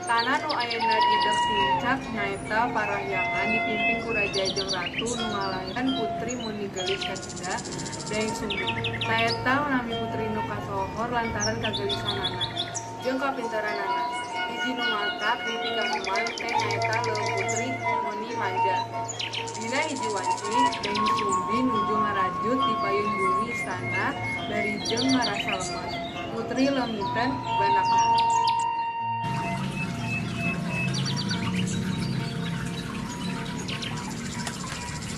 tanah nu ayeuna didek Sincak nyaeta parahyangan dipimpin ku Raja jeung Ratu nu ngalayan putri mun digelis katida Daeng Sumbi. Saeta nami putri nu kasohor lantaran kagelisanana jeung kapinteranana. Hiji nu matak di kahuman teh nyaeta Leuweung Putri Muni Manja. Dina hiji wanci Daeng Sumbi nuju ngarajut di payun bumi istana dari jeung ngarasa lemes. Putri leungiteun banakna.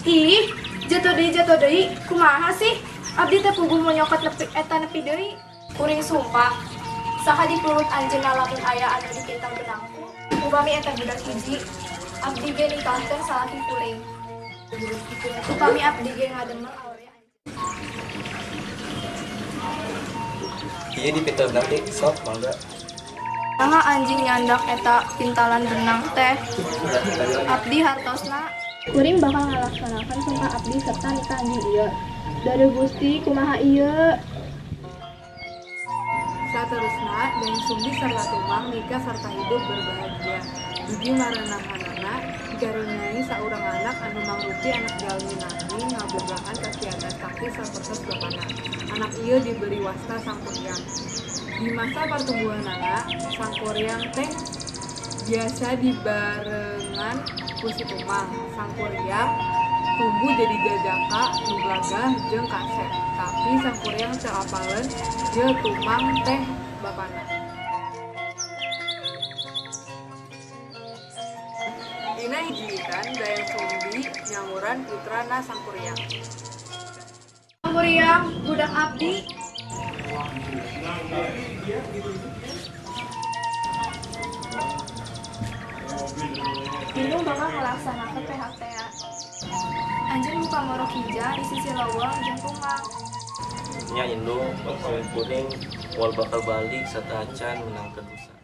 Ih, jatuh deui, kumaha sih? Abdi teh puguh mau nyokot nepi deui. Kuring sumpah, saha di perut anjeunna lamun aya anu dikitang benangku. Upami eta budak hiji, abdi ge nikahkeun salaki kuring. Upami abdi ge ngademel awewe anjeun. Ieu dipinter nanti sok mangga. Saha anjing nyandak eta pintalan benang teh? Abdi hartosna Kuring bakal ngalaksanakan sumpah abdi serta nikah anjing ieu. Dari Gusti kumaha ieu? Saterusna Daeng Sumbi sarta tumang nikah sarta hidup berbahagia. Dugi maranahana dikaruniai saurang anak anu mangrupi anak jalmi Nabi ngabogaan kasiatan sakti sapertos bapana. Anak ieu diberi wasta Sangkuriang. Di masa pertumbuhanana Sangkuriang teh biasa dibarengan ku si tumang. Sangkuriang tumbuh jadi jajaka nu gagah jeung kasep. Tapi Sangkuriang teu apaleun jeung tumang teh bapana. Dina hijian Daeng Sumbi nyamuran putrana Sangkuriang. Sangkuriang budak abdi. Indung bakal ngalaksanakeun PHTA. Anjeun muka morok hija di sisi leuweung jeung tumang. Nya indung bakal kuring wal bakal balik satacan menangkeun rusa.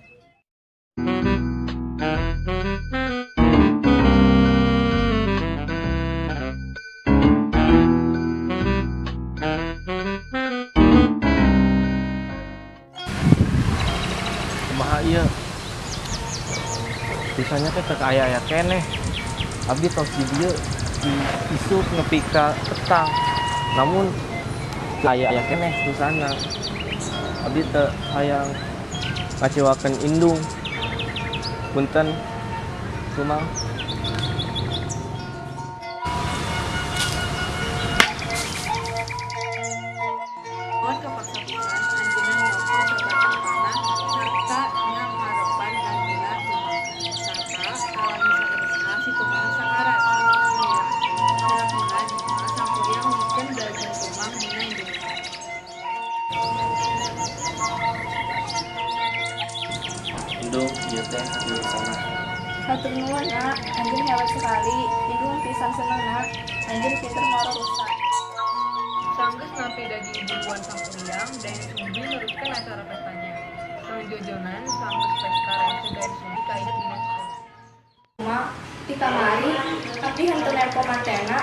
Kumaha ieu? Bisanya teh teu aya keneh. Abdi tos di dieu di isuk nepi ka petang. Namun aya keneh susana. Abdi teu hayang ngacewakeun indung. Punten tumang. Mohon kapaksa pisan anjeunna nyokot sabatan panah sarta ngangharepan anjeunna tumang. Sarta alami saterusna si tumang sakarat. Sarakuna dina Sangkuriang mikeun daging tumang dina indungna. Indung ieu teh hadir sana. Hatur nuhun nak, anjeun hebat sekali. Indung pisan seneng nak, anjeun pinter ngoro rusa. Sanggeus nampi daging buruan Sangkuriang, Daeng Sumbi neruskeun acara pestanya. Sajojonan sanggeus pesta rese Daeng Sumbi kainget dina sekolah. Mak, di kamari, abdi henteu nerpo mantena.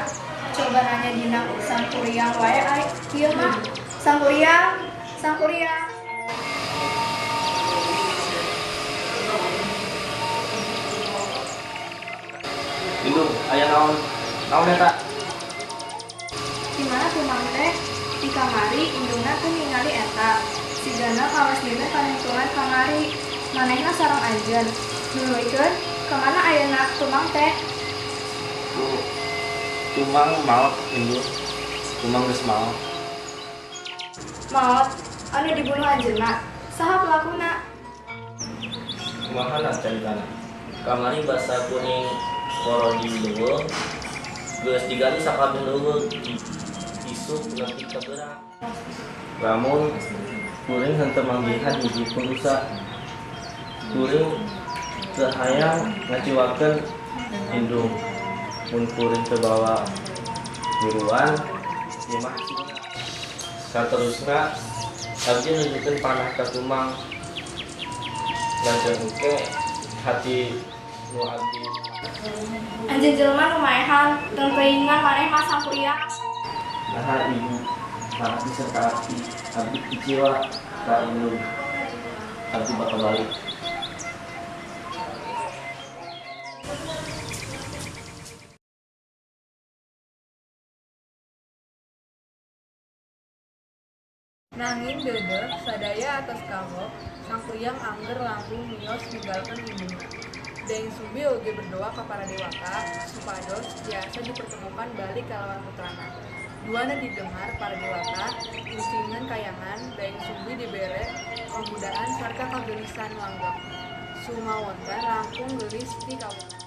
Coba nanya dina Sangkuriang wae ai. Ieu mah, Sangkuriang. Indung aya naon? Naon eta? Dimana tumang teh? Di kamari indungna teu ningali eta. Sigana kawas dina panentuan kamari. Manehna sareng anjeun. Nuluykeun, kemana ayeuna tumang teh? Tumang maot indung. Tumang geus maot. Maot, anu dibunuh anjeunna. Saha pelakuna? Kumaha caritana? Kamari basa kuning koro di leuweung. Geus digali sakabeh leuweung. Isuk nepi ka beurang. Lamun kuring henteu manggihan hiji rusa. Kuring teu hayang ngaciwakeun indung. Mun kuring teu bawa buruan, ieu mah saterusna abdi nunjukkeun panah ka tumang. Lajeng engke hati nu abdi. Anjeun jelema nu maehan, teu teuingan maneh mah Sangkuriang. Nah ibu, maaf diserta abdi kecewa ka indung. Abdi bakal balik. Nanging dedeh sadaya atas kawok sang Kuryang angger langkung miyos ninggalkeun indungna. Daeng Sumbi oge berdoa ka para dewata supados tiasa dipertemukan balik kalawan putrana. Duana didengar para dewata ngucingeun kayangan Daeng Sumbi dibere pamudaan sarta kageulisan langgeng. Sumawonten langkung geulis ti kawuna.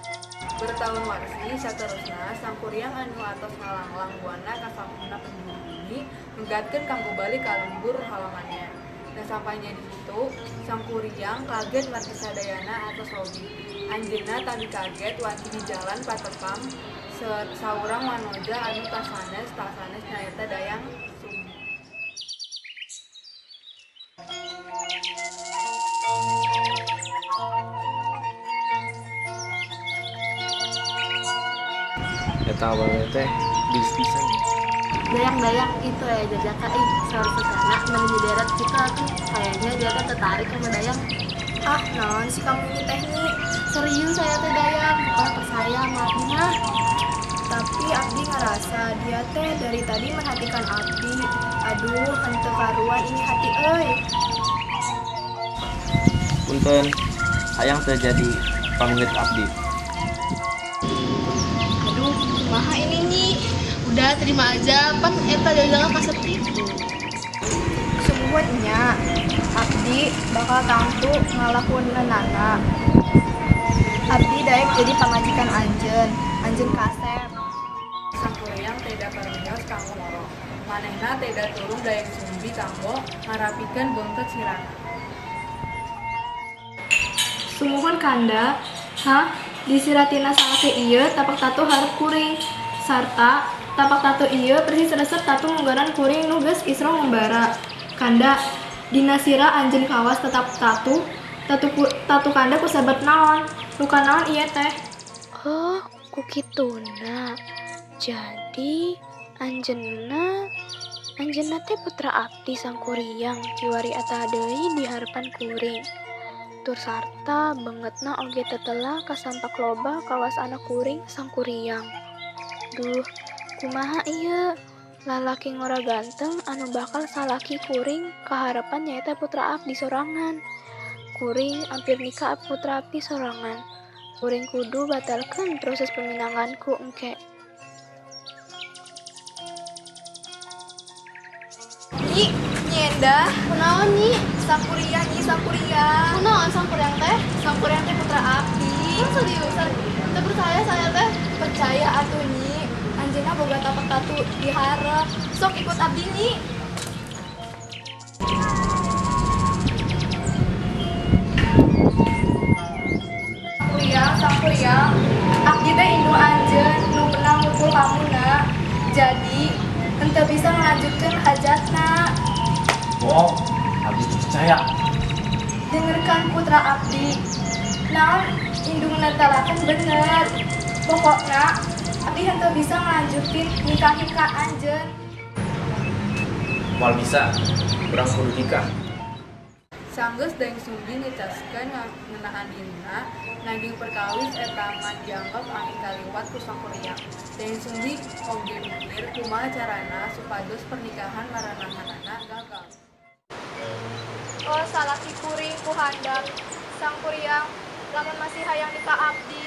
Bertahun warsi saterusna sang Kuryang anu atos ngalanglang buana ka sampurna penjuru bumi nggatkeun kanggo balik ka lembur halamannya. Nah sampainya di situ sang Kuryang kaget margi sadayana atos lobi. Anjeunna tadi kaget wanci di jalan patepang saurang wanoja anu tasanes nyaeta Dayang Sumbi. Eta awalnya teh geus pisan. Dayang-dayang itu ya jajaka sekarang menuju darat kita tuh kayaknya dia teh tertarik sama Dayang. Ah, non si kamu ini teknik serius saya teh Dayang, bukan percaya sama Abdi mah. Tapi Abdi ngerasa dia teh dari tadi menghatikan Abdi. Aduh, henteu karuan ini hati euy. Punten, hayang terjadi pamungit abdi. Aduh, kumaha ini nih? Udah terima aja, pan eta jalan kasepi. Sungguhnya Abdi bakal tangtu ngalakuin nana. Abdi daek jadi pamajikan Anjeun kasep. Sang Kuryang teda parmios kanggo moro. Manehna teda turun Dayang Sumbi kanggo ngarapikeun beungkeut sirana. Sumuhun kanda, disiratina salake ieu tapak tatu hareup kuring. Sarta tapak tatu ieu persis resep tatu munggaran kuring nu geus isro membara. Kanda, dina sira anjeun kawas tetap tatu kanda ku sabab naon? Luka naon ieu teh? Oh, kukituna. Jadi anjeunna teh putra Abdi sang Kuryang jiwari eta deui di harapan kuring. Tur sarta bangetna oge tetela kasampak loba kawas anak kuring sang Kuryang. Duh, kumaha ieu? Lalaki ngora ganteng anu bakal salaki kuring kaharapan nyaeta putra Abdi sorangan. Kuring ampir nikah putra Abdi sorangan. Kuring kudu batalkeun proses peminanganku engke. Nyi endah. Kunaon nyi? Sang Kuryang. Kunaon sang Kuryang teh? Sang Kuryang teh putra Abdi. Seriusan? Teu percaya saya teh? Percaya atuh nyi. Anjeunna boga tapak tatu dihareup. Sok ikut Abdi nyi. Sang Kuryang, Abdi teh indung anjeun nu pernah mukul kamuna. Jadi henteu bisa ngalanjutkeun hajatna. Wow, abdi percaya. Dengerkan putra Abdi. Naon indungna talakan bener. Pokokna Abdi henteu bisa ngalanjutin nikahin ka anjeun. Moal bisa, urang kudu nikah. Sanggeus Daeng Sumbi ngecaskeun ngeunaan dina, nanging perkawis eta mah dianggap angin kaliwat ku sang Kuryang. Daeng Sumbi oge mikir kumaha carana supados pernikahan maranahanana gagal. Oh salaki kuring ku handap. Sang Kuryang lamun masih hayang nikah Abdi,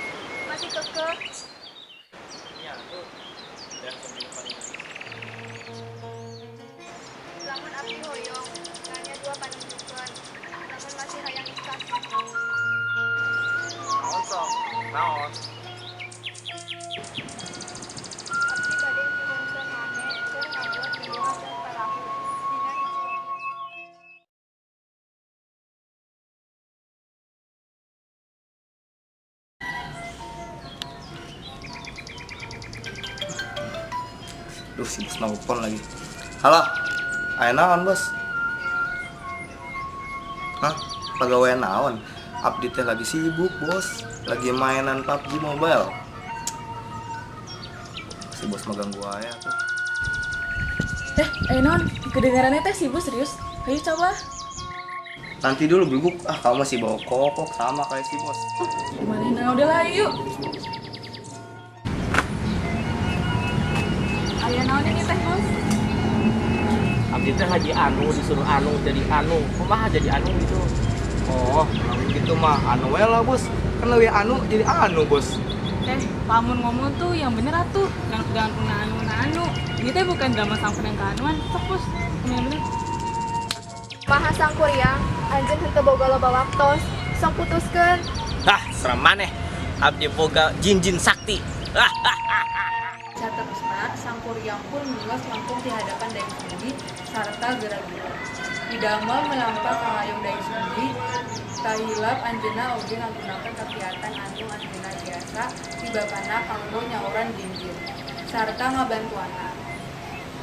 masih kekeh. Iya, tuh. Dan Sumbi paling Lamun Abdi hoyong, nanya dua panunjukeun. Lamun masih hayang nikah. Naon sok? Naon? Abdi bade nyuhunkeun maneh keur ngabuat doa jeung parahu dina hiji waktu. Duh, si bos nelfon lagi. Halo, aya naon bos? Hah? Pagawean naon? Abdi teh lagi sibuk bos, lagi mainan PUBG Mobile. Si bos magang gua aya tuh. Non, kedengarannya teh si bos serius. Ayo coba. Nanti dulu belum kamu masih bawa kokok sama kayak si bos. Gimana? Nah, udahlah yuk. Aya naon ini teh, Bos? abdi teh lagi anu disuruh anu jadi anu. Kumaha jadi anu gitu. Oh, lamun gitu mah anu we lah bos. Kan leuwih anu jadi anu bos. Lamun ngomong tuh yang bener atuh, jangan pernah anu. Ini teh bukan drama sang penengkanuan, sok bos, bener-bener. Maha sangkuriang, anjeun henteu boga loba waktos. Sok putuskeun. Hah, serem maneh. Abdi boga jin-jin sakti. Saterusna sang kuryang pun meluas langkung di hadapan Dai Sumbi sarta gerak-gerak. Didamel melampah kangayong Dai Sumbi, tahilap anjeunna oge nganggunakeun kakiatan anu anjeunna biasa tibapana kanggo nyauran jin-jin sarta ngabantuanna.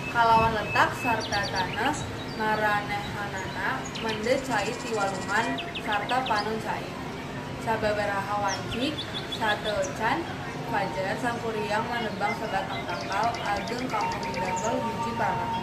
Kalawan letak sarta tanah maranehanana mende cai tiwalungan sarta panun cai. Sababaraha wanci sateucan fajar sang kuryang manebang sebatang tangkal ageng kanggo midamel hiji parahu.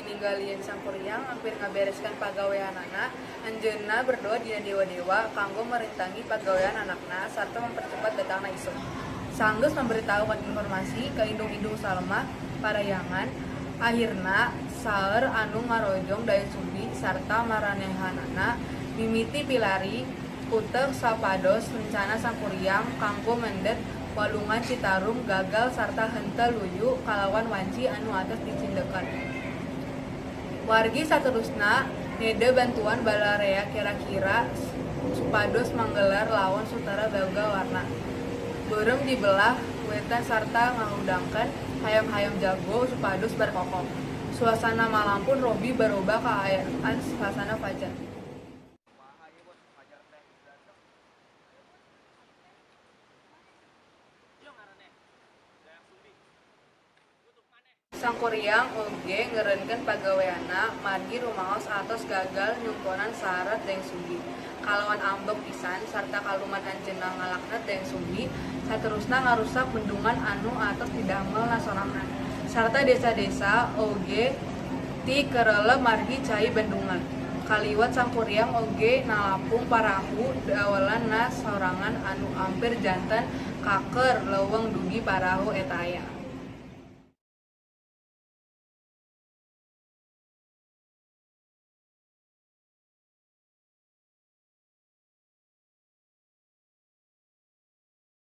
Ninggalian sang kuryang hampir ngabereskan pagaweanana, anjeunna berdoa dina dewa-dewa kanggo merintangi pagawean anakna sarta mempercepat datangna isuk. Sanggeus memberitahukan informasi ka indung-indung Salma parayangan, akhirna saeur anu ngarojong Dai Sumbi sarta maranehanana mimiti pilari utek sapados rencana sang kuryang kanggo mendet walungan Citarum gagal sarta henteu luyu kalawan wanci anu atos dicindekan. Wargi saterusna nede bantuan balarea kira-kira supados manggelar lawan Sutara Boga Warna. Beureum dibelah wetan sarta ngahudangkeun hayam-hayam jago supados berkokok. Suasana malam pun Robi berubah kaayaan suasana fajar. Sang kuryang oge ngeureunkeun pagaweanna margi rumaos atos gagal nyungkonan syarat Dai Sumbi. Kalawan ambek pisan sarta kaluman anjeunna ngalaknat Dai Sumbi, saterusna ngarusak bendungan anu atos didamel nasorangan. Sarta desa-desa oge ti kereuleuh margi cai bendungan. Kaliwat sang kuryang oge nalapung parahu dawelan na sorangan anu ampir janten kaker leuweung dugi parahu eta aya.